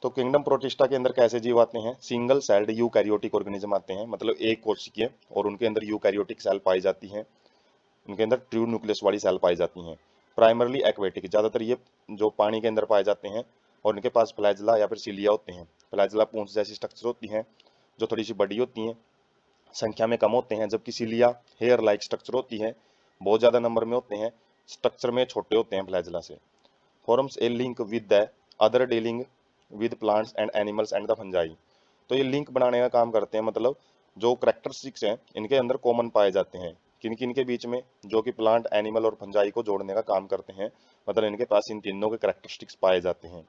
तो kingdom protista के अंदर कैसे जीव आते हैं? सिंगल सेल्ड यूकैरियोटिक ऑर्गेनिज्म आते हैं, मतलब एक कोशिकीय, और उनके अंदर यूकैरियोटिक सेल पाई जाती हैं, उनके अंदर ट्रू न्यूक्लियस वाली सेल पाई जाती हैं। प्राइमरली एक्वेटिक, ज़्यादातर ये जो पानी के अंदर पाए जाते हैं, और इनके पास फ्लैजला या फिर सिलिया होते हैं। फ्लैजला पूंछ जैसी स्ट्रक्चर होती हैं जो थोड़ी सी बड़ी होती हैं, संख्या में कम होते हैं, जबकि सिलिया हेयर लाइक स्ट्रक्चर होती है, बहुत ज़्यादा नंबर में होते हैं, स्ट्रक्चर में छोटे होते हैं फ्लैजला से। Forms a link with the other dealing with plants and animals and the fungi. तो ये लिंक बनाने का काम करते हैं, मतलब जो करेक्टरिस्टिक्स हैं इनके अंदर कॉमन पाए जाते हैं किन किन के बीच में, जो कि प्लांट, एनिमल और फंजाई को जोड़ने का काम करते हैं, मतलब इनके पास इन तीनों के करेक्टरिस्टिक्स पाए जाते हैं।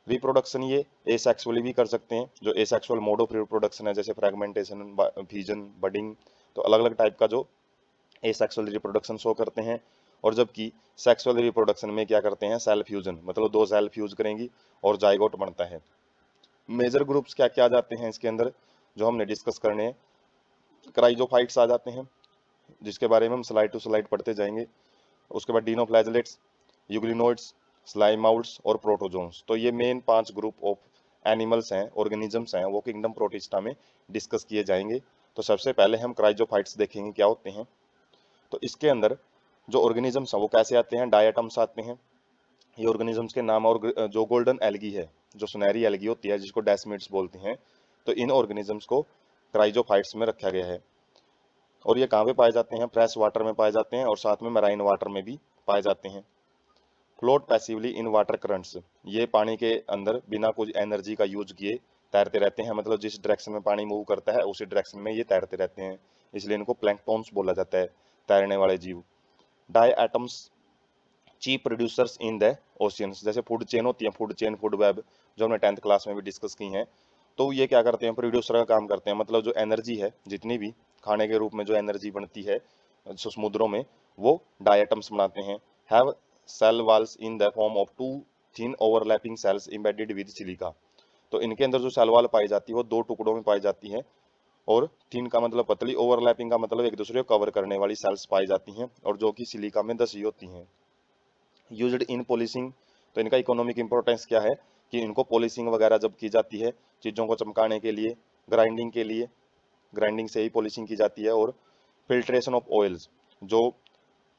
रिप्रोडक्शन ये एसेक्सुअली भी कर सकते हैं, जो एसेक्सुअल मोड ऑफ रिप्रोडक्शन है, जैसे फ्रेगमेंटेशन, फिजन, बडिंग, तो अलग अलग टाइप का जो एसेक्सुअल रिप्रोडक्शन शो करते हैं। और जबकि सेक्सुअल रिप्रोडक्शन में क्या करते हैं? सेल फ्यूजन, मतलब दो सेल फ्यूज करेंगी और जाइगोट बनता है। मेजर ग्रुप्स क्या क्या आ जाते हैं इसके अंदर जो हमने डिस्कस करने हैं? क्राइजोफाइट्स आ जाते हैं, जिसके बारे में हम स्लाइड टू स्लाइड पढ़ते जाएंगे। उसके बाद डिनोफ्लैजलेट्स, यूग्लिनोइड्स, स्लाइमाउड्स और प्रोटोजोन्स। तो ये मेन 5 ग्रुप ऑफ एनिमल्स हैं, ऑर्गेनिजम्स हैं, वो किंगडम प्रोटिस्टा में डिस्कस किए जाएंगे। तो सबसे पहले हम क्राइजोफाइट्स देखेंगे क्या होते हैं। तो इसके अंदर जो ऑर्गेनिजम्स हैं वो कैसे आते हैं? डायटम्स आते हैं। ये ऑर्गेनिजम्स के नाम, और जो गोल्डन एल्गी है, जो सुनहरी एल्गी होती है जिसको डेस्मिड्स बोलते हैं, तो इन ऑर्गेनिजम्स को क्राइजोफाइट्स में रखा गया है। और ये कहाँ पे पाए जाते हैं? फ्रेश वाटर में पाए जाते हैं, और साथ में मैराइन वाटर में भी पाए जाते हैं। Float passively in water currents, ये पानी के अंदर बिना कुछ एनर्जी का यूज किए तैरते रहते हैं, मतलब जिस डायरेक्शन में पानी मूव करता है उसी डायरेक्शन में ये तैरते रहते हैं, इसलिए इनको प्लैंकटॉन्स बोला जाता है, तैरने वाले जीव। Diatoms chief producers in the oceans, जैसे फूड चेन होती है, फूड चेन, फूड वेब, जो हमने 10th क्लास में भी डिस्कस की हैं। तो ये क्या करते हैं? प्रोड्यूसर का काम करते हैं, मतलब जो एनर्जी है, जितनी भी खाने के रूप में जो एनर्जी बनती है समुद्रों में, वो डायटम्स बनाते हैं। Have cell walls in the form of two thin overlapping cells embedded with silica. तो इनके अंदर जो सेल वॉल पाई जाती है वो 2 टुकड़ों में पाई जाती है, और थिन का मतलब पतली, ओवरलैपिंग का मतलब एक दूसरे को कवर करने वाली सेल्स पाई जाती हैं, और जो कि सिलिका में दसी होती हैं। यूज्ड इन पॉलिशिंग, तो इनका इकोनॉमिक इंपॉर्टेंस क्या है कि इनको पॉलिशिंग वगैरह जब की जाती है, चीज़ों को चमकाने के लिए, ग्राइंडिंग के लिए, ग्राइंडिंग से ही पॉलिशिंग की जाती है। और फिल्ट्रेशन ऑफ ऑयल्स, जो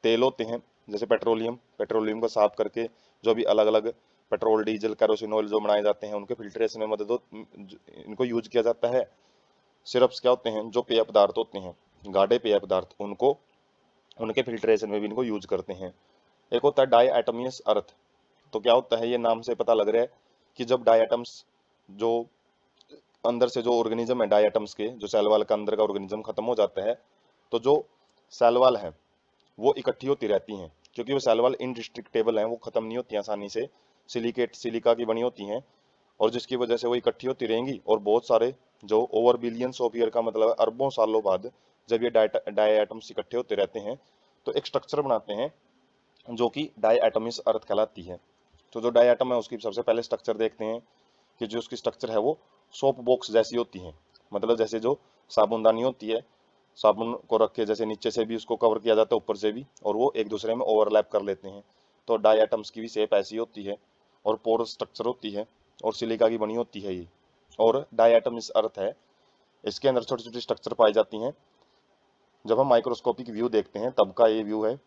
तेल होते हैं जैसे पेट्रोलियम, पेट्रोलियम को साफ करके जो भी अलग अलग पेट्रोल, डीजल, केरोसिन ऑयल जो बनाए जाते हैं, उनके फिल्ट्रेशन में मदद इनको यूज किया जाता है। सिरप्स क्या होते हैं? जो पेय पदार्थ होते हैं, गाढ़े पेय पदार्थ, उनको, उनके फिल्ट्रेशन में भी इनको यूज करते हैं। एक होता है डाई एटमियस अर्थ। तो क्या होता है? ये नाम से पता लग रहा है कि जब डायटम्स, जो अंदर से जो ऑर्गेनिज्म है डायटम्स के, जो सेल वाल का अंदर का ऑर्गेनिज्म खत्म हो जाता है, तो जो सेल वाल है वो इकट्ठी होती रहती हैं, क्योंकि वो सेल वाल इनडिस्ट्रिक्टेबल हैं, वो खत्म नहीं होती आसानी से, सिलिकेट, सिलिका की बनी होती हैं, और जिसकी वजह से वो इकट्ठी होती रहेंगी। और बहुत सारे, जो ओवर बिलियंस ऑफ ईयर का मतलब अरबों सालों बाद, जब ये डायटम्स इकट्ठे होते रहते हैं तो एक स्ट्रक्चर बनाते हैं जो कि डायटमिस अर्थ कहलाती है। तो जो डायटम है उसकी सबसे पहले स्ट्रक्चर देखते हैं कि जो उसकी स्ट्रक्चर है वो सोप बॉक्स जैसी होती है, मतलब जैसे जो साबुनदानी होती है, साबुन को रख के जैसे नीचे से भी उसको कवर किया जाता है, ऊपर से भी, और वो एक दूसरे में ओवरलैप कर लेते हैं। तो डायटम्स की भी शेप ऐसी होती है, और पोर स्ट्रक्चर होती है, और सिलिका की बनी होती है ये। और डायटम इस अर्थ है, इसके अंदर छोटी छोटी स्ट्रक्चर पाई जाती हैं। जब हम माइक्रोस्कोपिक व्यू देखते हैं तब का ये व्यू है,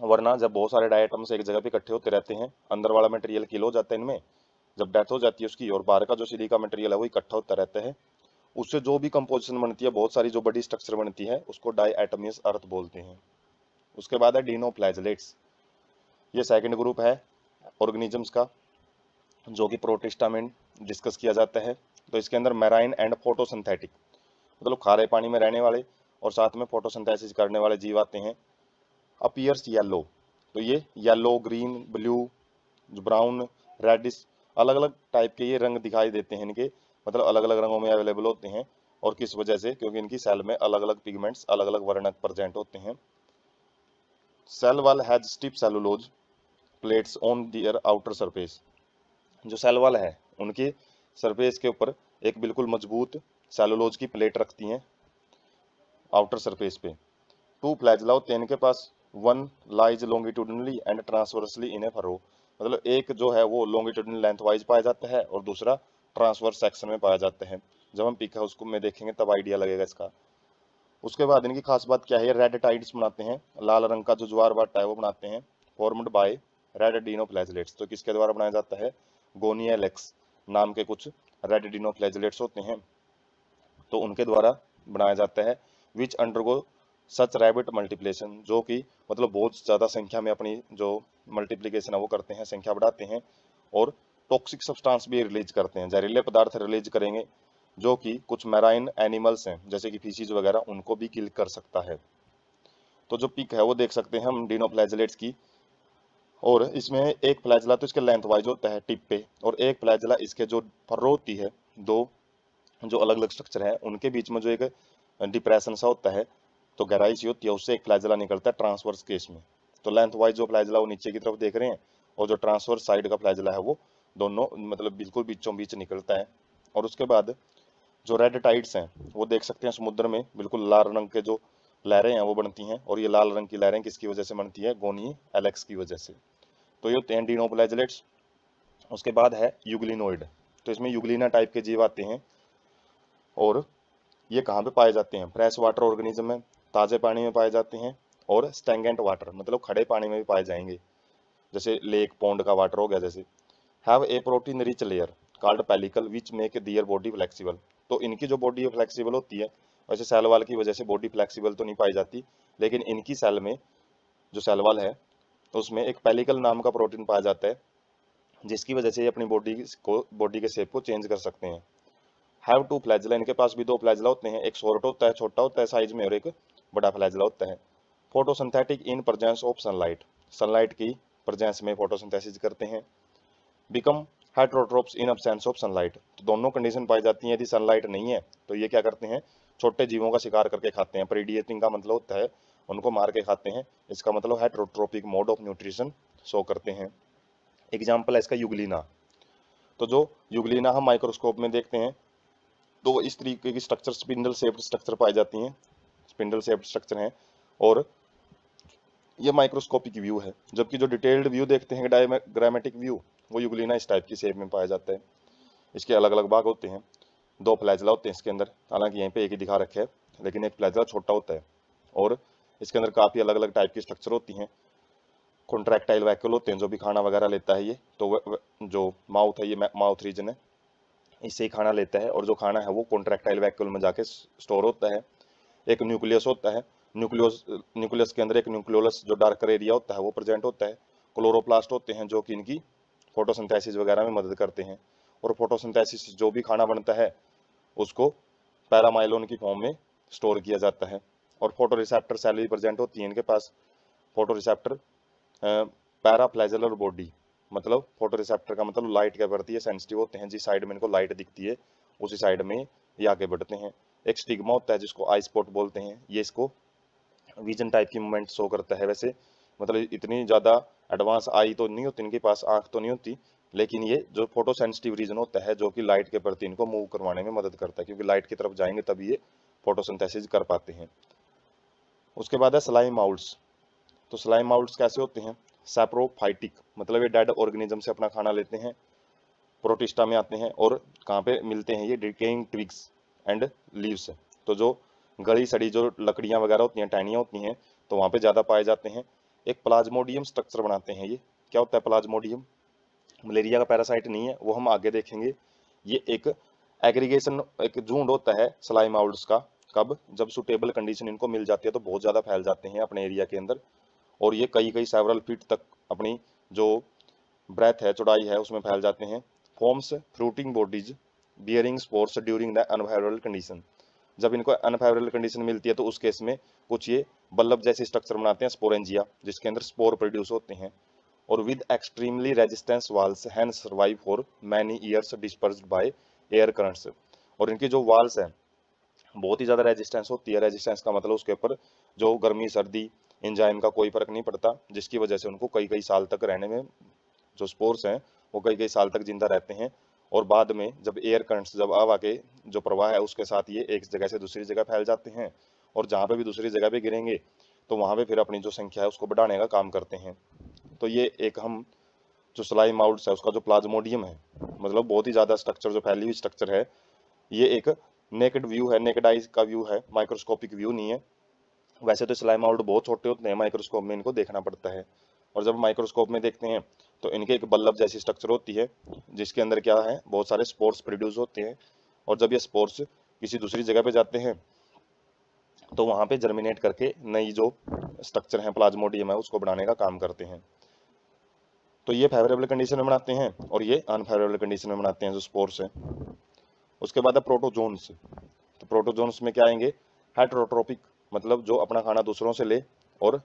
वरना जब बहुत सारे डायटम्स एक जगह पे इकट्ठे होते रहते हैं, अंदर वाला मटेरियल किल हो जाता है इनमें, जब डेथ हो जाती है उसकी, और बाहर का जो सिलिका मटेरियल है वो इकट्ठा होता रहता है, उससे जो भी कंपोजिशन बनती है, बहुत सारी जो बड़ी स्ट्रक्चर बनती है, उसको डायटमियस अर्थ बोलते हैं। उसके बाद है डिनोफ्लैजलेट्स। ये सेकंड ग्रुप है ऑर्गेनिजम्स का, जो कि प्रोटिस्टा में डिस्कस किया जाता है। तो इसके अंदर मैराइन एंड फोटोसिंथेटिक, मतलब खारे पानी में रहने वाले और साथ में फोटोसिंथेसिस करने वाले जीव आते हैं। अपीयर्स येलो, तो ये yellow, green, blue, brown, reddish, अलग अलग टाइप के ये रंग दिखाई देते हैं इनके, मतलब अलग अलग रंगों में अवेलेबल होते हैं। और किस वजह से? क्योंकि इनकी सेल में अलग अलग पिगमेंट्स, अलग अलग वर्ण प्रेजेंट होते हैं। Cell wall has stiff cellulose plates on their outer surface, जो सेल वॉल है उनके सरफेस के ऊपर एक बिल्कुल मजबूत सेलुलोज की प्लेट रखती हैं आउटर सरफेस पे। टू फ्लैजला होते हैं इनके पास, one lies longitudinally and transversely in a furrow, मतलब एक जो है वो लॉन्गिट्यूडिनल लेंथ वाइज पाया जाता है और दूसरा ट्रांसवर्स सेक्शन में पाया जाता है। जब हम पिक है उसको में देखेंगे तब आइडिया लगेगा इसका। उसके बाद इनकी खास बात क्या है, रेड टाइड्स बनाते हैं, लाल रंग का जो ज्वार भाटा है वो बनाते हैं, फॉर्म्ड बाय रेड डिनोफ्लैजिलेट्स। तो किसके द्वारा बनाया जाता है, गोनिएलेक्स नाम के कुछ रेड डिनोफ्लैजिलेट्स होते हैं, तो उनके द्वारा बनाया जाता है। विच अंडरगो सच रैबिट मल्टीप्लिकेशन, जो कि मतलब बहुत ज़्यादा संख्या में अपनी जो मल्टीप्लिकेशन है वो करते हैं, संख्या बढ़ाते हैं, और टॉक्सिक सब्सटेंस भी रिलीज करते हैं, जहरीले पदार्थ रिलीज करेंगे जो कि कुछ मैराइन एनिमल्स हैं जैसे कि फिशीज वगैरह उनको भी किल कर सकता है। तो जो पिक है वो देख सकते हैं हम डिनोफ्लैजिलेट्स की, और इसमें एक फ्लैजला तो इसके लेंथ वाइज होता है टिप पे, और एक फ्लैजला इसके जो फर्रो होती है, दो जो अलग अलग स्ट्रक्चर है उनके बीच में जो एक डिप्रेशन सा होता है, तो गहराई सी होती है, उससे एक फ्लैजला निकलता है ट्रांसवर्स केस में। तो लेंथ वाइज जो फ्लैजला वो नीचे की तरफ देख रहे हैं, और जो ट्रांसवर्स साइड का फ्लैजला है वो दोनों मतलब बिल्कुल बीचों बीच निकलता है। और उसके बाद जो रेड टाइड्स हैं वो देख सकते हैं समुद्र में बिल्कुल लाल रंग के जो लहरें हैं वो बनती हैं, और ये लाल रंग की लहरें किसकी वजह से बनती है, गोनी एलेक्स की वजह से। तो ये होते हैं डिनोफ्लैजिलेट्स। उसके बाद है यूग्लिनोइड। तो इसमें यूग्लिना टाइप के जीव आते हैं, और ये कहाँ पे पाए जाते हैं, फ्रेश वाटर ऑर्गेनिज्म में, ताजे पानी में पाए जाते हैं, और स्टैंगेंट वाटर मतलब खड़े पानी में भी पाए जाएंगे, जैसे लेक पौंड का वाटर हो गया जैसे। Have a protein rich layer called pellicle which make their body flexible. तो इनकी जो बॉडी फ्लेक्सिबल होती है, वैसे सेल वाल की वजह से बॉडी फ्लेक्सिबल तो नहीं पाई जाती, लेकिन इनकी सेल में जो सेल वाल है उसमें एक पेलिकल नाम का प्रोटीन पाया जाता है, जिसकी वजह से ये अपनी बॉडी के शेप को चेंज कर सकते हैं। हैव टू फ्लैजला, इनके पास भी दो फ्लैजला होते हैं, एक शॉर्ट होता है, छोटा होता है साइज में, और एक बड़ा फ्लैजला होता है। Photosynthetic in presence of sunlight, sunlight की प्रेजेंस में फोटोसिंथेसिस करते हैं। Become heterotrophs in absence of sunlight, तो दोनों कंडीशन पाई जाती हैं, यदि सनलाइट नहीं है तो ये क्या करते हैं, छोटे जीवों का शिकार करके खाते हैं। प्रीडिएटिंग का मतलब होता है उनको मार के खाते हैं, इसका मतलब heterotrophic mode of nutrition show करते हैं। एग्जाम्पल है इसका यूग्लिना। तो जो यूग्लिना हम माइक्रोस्कोप में देखते हैं तो वो इस तरीके की स्ट्रक्चर स्पिंडल शेप्ड स्ट्रक्चर पाई जाती हैं, स्पिंडल शेप्ड स्ट्रक्चर हैं, और ये माइक्रोस्कोपिक व्यू है। जबकि जो डिटेल्ड व्यू देखते हैं डायग्रामेटिक व्यू, वो यूग्लिना इस टाइप की शेप में पाया जाता है। इसके अलग अलग भाग होते हैं, दो फ्लैजला होते हैं इसके अंदर, हालांकि यहीं पे एक ही दिखा रखे है, लेकिन एक फ्लैजला छोटा होता है, और इसके अंदर काफ़ी अलग अलग टाइप की स्ट्रक्चर होती हैं। कॉन्ट्रैक्टाइल वैक्यूल होते हैं जो भी खाना वगैरह लेता है ये, तो जो माउथ है, ये माउथ रीजन है, इससे ही खाना लेता है, और जो खाना है वो कॉन्ट्रैक्टाइल वैक्यूल में जाके स्टोर होता है। एक न्यूक्लियस होता है, न्यूक्लियस के अंदर एक न्यूक्लियोलस जो डार्कर एरिया होता है वो प्रेजेंट होता है। क्लोरोप्लास्ट होते हैं जो कि इनकी फोटोसिंथेसिस वगैरह में मदद करते हैं, और फोटोसिंथेसिस जो भी खाना बनता है उसको पैरामाइलोन की फॉर्म में स्टोर किया जाता है। और फोटो रिसेप्टर सेल भी प्रेजेंट होती है इनके पास। फोटो रिसेप्टर पैराफ्लैजेलर बॉडी, मतलब फोटो रिसेप्टर का मतलब लाइट के प्रति ये सेंसिटिव होते हैं, जिस साइड में इनको लाइट दिखती है उसी साइड में ये आगे बढ़ते हैं। एक स्टिग्मा होता है जिसको आई स्पॉट बोलते हैं, ये इसको विजन टाइप की मूवमेंट शो करता है। वैसे मतलब इतनी ज़्यादा एडवांस आई तो नहीं होती इनके पास, आँख तो नहीं होती, लेकिन ये जो फोटो सेंसिटिव रीजन होता है जो कि लाइट के प्रति इनको मूव करवाने में मदद करता है, क्योंकि लाइट की तरफ जाएंगे तभी ये फोटोसिंथेसिस कर पाते हैं। उसके बाद है स्लाइम माउल्ट्स। तो स्लाइम माउल्ट्स कैसे होते हैं, सैप्रोफाइटिक, मतलब ये डेड ऑर्गेनिज्म से अपना खाना लेते हैं, प्रोटिस्टा में आते हैं, और कहाँ पे मिलते हैं ये, डिकेइंग ट्विग्स एंड लीव्स। तो जो गली सड़ी जो लकड़ियाँ वगैरह होती हैं, टहनियाँ होती हैं, तो वहाँ पे ज़्यादा पाए जाते हैं। एक प्लाज्मोडियम स्ट्रक्चर बनाते हैं ये। क्या होता है प्लाज्मोडियम, मलेरिया का पैरासाइट नहीं है, वो हम आगे देखेंगे। ये एक एग्रीगेशन, एक झुंड होता है स्लाइम माउल्ट्स का। कब, जब सुटेबल कंडीशन इनको मिल जाती है तो बहुत ज़्यादा फैल जाते हैं अपने एरिया के अंदर, और ये कई कई सेवरल फीट तक अपनी जो ब्रेथ है, चौड़ाई है, उसमें फैल जाते हैं। Forms fruiting bodies bearing spores during the unfavourable condition. जब इनको अनफेवरेबल कंडीशन मिलती है तो उस केस में कुछ ये बल्ब जैसे स्ट्रक्चर बनाते हैं, स्पोरेंजिया, जिसके अंदर स्पोर प्रोड्यूस होते हैं, और with extremely resistance walls can survive for many years dispersed by air currents. और इनकी जो वाल्स हैं बहुत ही ज़्यादा रेजिस्टेंस होती है। रेजिस्टेंस का मतलब उसके ऊपर जो गर्मी सर्दी एंजाइम का कोई फर्क नहीं पड़ता, जिसकी वजह से उनको कई कई साल तक रहने में, जो स्पोर्स हैं वो कई कई साल तक जिंदा रहते हैं। और बाद में जब एयर करंट्स, जब हवा के जो प्रवाह है उसके साथ ये एक जगह से दूसरी जगह फैल जाते हैं, और जहाँ पे भी दूसरी जगह पे गिरेंगे तो वहाँ पे फिर अपनी जो संख्या है उसको बढ़ाने का काम करते हैं। तो ये एक हम जो स्लाइम माउल्स है उसका जो प्लाज्मोडियम है, मतलब बहुत ही ज़्यादा स्ट्रक्चर जो फैली हुई स्ट्रक्चर है, ये एक नेकेड व्यू है, नेकेड आई का व्यू है, माइक्रोस्कोपिक व्यू नहीं है। वैसे तो स्लाइम माउल्ट बहुत छोटे होते हैं, माइक्रोस्कोप में इनको देखना पड़ता है, और जब माइक्रोस्कोप में देखते हैं तो इनके एक बल्ब जैसी स्ट्रक्चर होती है, जिसके अंदर क्या है, बहुत सारे स्पोर्स प्रोड्यूस होते हैं, और जब ये स्पोर्स किसी दूसरी जगह पे जाते हैं तो वहाँ पे जर्मिनेट करके नई जो स्ट्रक्चर है प्लाज्मोडियम है उसको बनाने का काम करते हैं। तो ये फेवरेबल कंडीशन में बनाते हैं और ये अनफेवरेबल कंडीशन में बनाते हैं जो स्पोर्स है। उसके बाद है प्रोटोजोन्स। तो प्रोटोजोन्स में क्या आएंगे, हेटेरोट्रोपिक, मतलब जो अपना खाना दूसरों से ले, और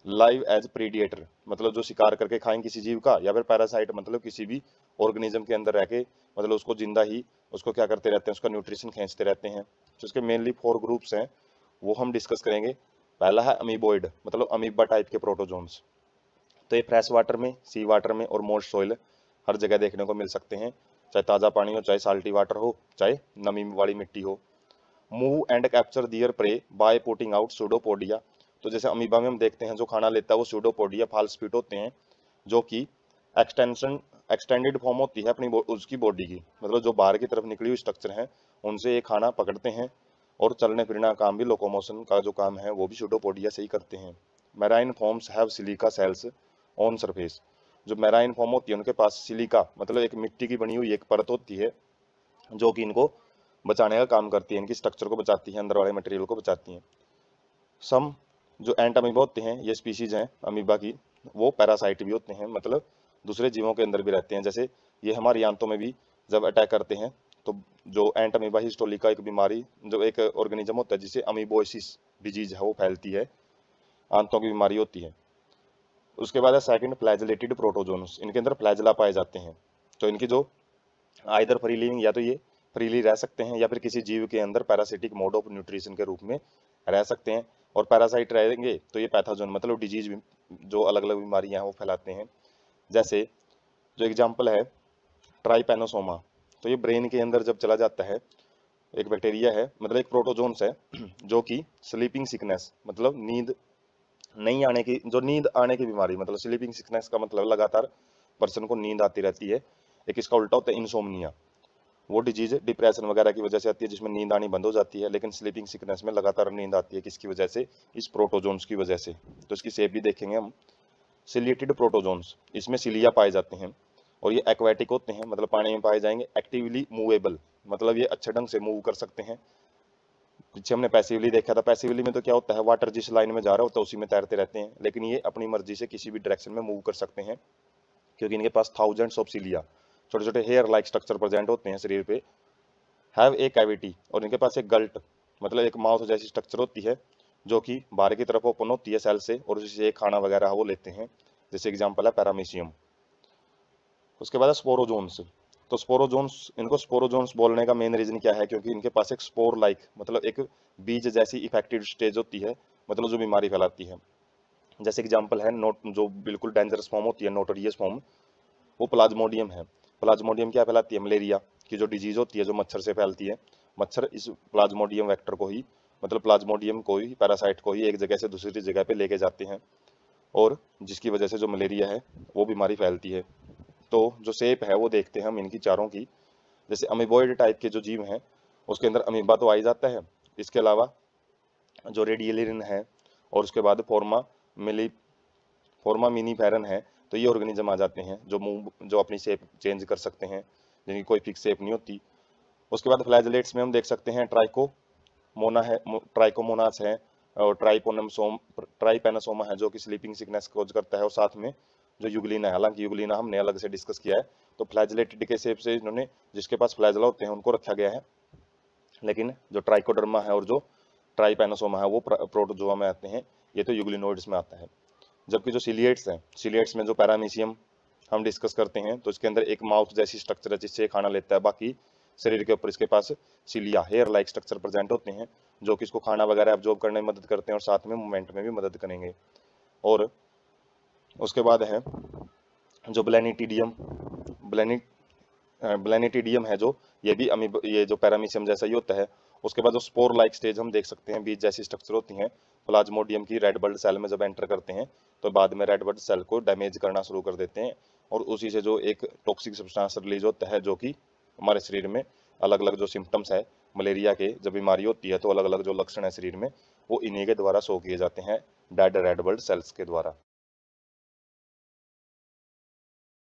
लाइव एज प्रीडिएटर, मतलब जो शिकार करके खाएं किसी जीव का, या फिर पैरासाइट, मतलब किसी भी ऑर्गेनिज्म के अंदर रह के, मतलब उसको जिंदा ही उसको क्या करते रहते हैं, उसका न्यूट्रिशन खींचते रहते हैं। तो इसके मेनली 4 ग्रुप्स हैं, वो हम डिस्कस करेंगे। पहला है अमीबोइड, मतलब अमीबा टाइप के प्रोटोजोन्स। तो ये फ्रेश वाटर में, सी वाटर में और मोस्ट सॉइल हर जगह देखने को मिल सकते हैं, चाहे ताज़ा पानी हो, चाहे साल्टी वाटर हो, चाहे नमी वाली मिट्टी हो। Move and capture their prey by putting out pseudopodia. तो जैसे अमीबा में हम देखते हैं जो खाना लेता है वो सूडोपोडिया फाल्स फीट होते हैं, जो कि एक्सटेंडेड फॉर्म होती है अपनी उसकी बॉडी की, मतलब जो बाहर की तरफ निकली हुई स्ट्रक्चर है उनसे ये खाना पकड़ते हैं, और चलने फिरने का काम भी, लोकोमोशन का जो काम है वो भी सूडोपोडिया से ही करते हैं। Marine forms have silica cells on surface. जो मैराइन फॉर्म होती है उनके पास सिलिका, मतलब एक मिट्टी की बनी हुई एक परत होती है, जो कि इनको बचाने का काम करती है, इनकी स्ट्रक्चर को बचाती है, अंदर वाले मटेरियल को बचाती हैं। सम जो एंट अमीबा होते हैं, ये स्पीशीज हैं अमीबा की, वो पैरासाइट भी होते हैं, मतलब दूसरे जीवों के अंदर भी रहते हैं। जैसे ये हमारी आंतों में भी जब अटैक करते हैं तो जो एंट अमीबा हिस्टोलिका एक बीमारी, जो एक ऑर्गेनिज्म होता है जिसे अमीबोसिस डिजीज है वो फैलती है, आंतों की बीमारी होती है। उसके बाद है सेकंड फ्लैजेलेटेड प्रोटोजोन्स, इनके अंदर फ्लैजला पाए जाते हैं। तो इनकी जो आइदर फ्री लिविंग, या तो ये फ्रीली रह सकते हैं या फिर किसी जीव के अंदर पैरासिटिक मोड ऑफ न्यूट्रिशन के रूप में रह सकते हैं। और पैरासाइट रहेंगे तो ये पैथोजन, मतलब डिजीज जो अलग अलग बीमारियां हैं वो फैलाते हैं। जैसे जो एग्जांपल है ट्राइपेनोसोमा, तो ये ब्रेन के अंदर जब चला जाता है, एक बैक्टीरिया है, मतलब एक प्रोटोजोन्स है, जो कि स्लीपिंग सिकनेस, मतलब नींद नहीं आने की, जो नींद आने की बीमारी, मतलब स्लीपिंग सिकनेस का मतलब लगातार पर्सन को नींद आती रहती है। एक इसका उल्टा होता है इंसोम्निया, वो डिजीज डिप्रेशन वगैरह की वजह से आती है, जिसमें नींद आनी बंद हो जाती है। लेकिन स्लीपिंग सिकनेस में लगातार नींद आती है, किसकी वजह से, इस प्रोटोजोन्स की वजह से। तो इसकी शेप भी देखेंगे हम। सिलिएटेड प्रोटोजोन्स, इसमें सिलिया पाए जाते हैं, और ये एक्वेटिक होते हैं, मतलब पानी में पाए जाएंगे। एक्टिवली मूवेबल, मतलब ये अच्छे ढंग से मूव कर सकते हैं। पीछे हमने पैसिवली देखा था, पैसिवली में तो क्या होता है, वाटर जिस लाइन में जा रहा होता है उसी में तैरते रहते हैं, लेकिन ये अपनी मर्जी से किसी भी डायरेक्शन में मूव कर सकते हैं, क्योंकि इनके पास थाउजेंड्स ऑफ सिलिया, छोटे छोटे हेयर लाइक स्ट्रक्चर प्रेजेंट होते हैं शरीर पे। हैव ए कैविटी, और इनके पास एक गल्ट, मतलब एक माउथ जैसी स्ट्रक्चर होती है, जो कि बाहर की तरफ ओपन होती है सेल से, और उसी से खाना वगैरह वो लेते हैं। जैसे एग्जांपल है पैरामीशियम। उसके बाद है स्पोरोजोन्स। तो स्पोरोजोन्स, इनको स्पोरोजोन्स बोलने का मेन रीजन क्या है, क्योंकि इनके पास एक स्पोर लाइक, मतलब एक बीज जैसी इफेक्टिव स्टेज होती है, मतलब जो बीमारी फैलाती है। जैसे एग्जांपल है नोट, जो बिल्कुल डेंजरस फॉर्म होती है, नोटोरियस फॉर्म, वो प्लाज्मोडियम है। प्लाज्मोडियम क्या फैलाती है, मलेरिया की जो डिजीज होती है, जो मच्छर से फैलती है। मच्छर इस प्लाज्मोडियम वेक्टर को ही, मतलब प्लाज्मोडियम को ही, पैरासाइट को ही एक जगह से दूसरी जगह पे लेके जाते हैं, और जिसकी वजह से जो मलेरिया है वो बीमारी फैलती है। तो जो शेप है वो देखते हैं हम इनकी चारों की। जैसे अमीबोइड टाइप के जो जीव हैं उसके अंदर अमीबा तो आ ही जाता है, इसके अलावा जो रेडियलिन है, और उसके बाद फॉर्मा मिनीफेरन है, तो ये ऑर्गेनिज्म आ जाते हैं जो मूव, जो अपनी शेप चेंज कर सकते हैं, जिनकी कोई फिक्स शेप नहीं होती। उसके बाद फ्लैजलेट्स में हम देख सकते हैं ट्राइकोमोना है, ट्राइकोमोनास है, और ट्राइपेनासोमा है, जो कि स्लीपिंग सिकनेस कोज करता है, और साथ में जो युगलिना है, हालांकि युगलिना हमने अलग से डिस्कस किया है। तो फ्लैजलेटेड के शेप से इन्होंने, जिसके पास फ्लैजला होते हैं उनको रखा गया है, लेकिन जो ट्राइकोडर्मा है और जो ट्राइपेनासोमा है वो प्रोटोजोआ में आते हैं, ये तो युगलिनोइड्स में आता है। जबकि जो सिलिएट्स हैं, सिलिएट्स में जो पैरामीशियम हम डिस्कस करते हैं, तो इसके अंदर एक माउथ जैसी स्ट्रक्चर है जिससे खाना लेता है, बाकी शरीर के ऊपर इसके पास cilia, hair like structure present होते हैं, जो कि इसको खाना वगैरह एब्जॉर्ब करने में मदद करते हैं, और साथ में मूवमेंट में भी मदद करेंगे। और उसके बाद है जो ब्लैनिटिडियम है, जो ये भी ये जो पैरामीशियम जैसा ही होता है। उसके बाद जो स्पोर लाइक स्टेज हम देख सकते हैं, बीज जैसी स्ट्रक्चर होती हैं प्लाज्मोडियम की, रेड ब्लड सेल में जब एंटर करते हैं तो बाद में रेड ब्लड सेल को डैमेज करना शुरू कर देते हैं, और उसी से जो एक टॉक्सिक सब्सटेंस रिलीज होता है जो कि हमारे शरीर में अलग अलग जो सिम्टम्स है मलेरिया के, जब बीमारी होती है तो अलग अलग जो लक्षण है शरीर में वो इन्हीं के द्वारा शो किए जाते हैं डेड रेड ब्लड सेल्स के द्वारा।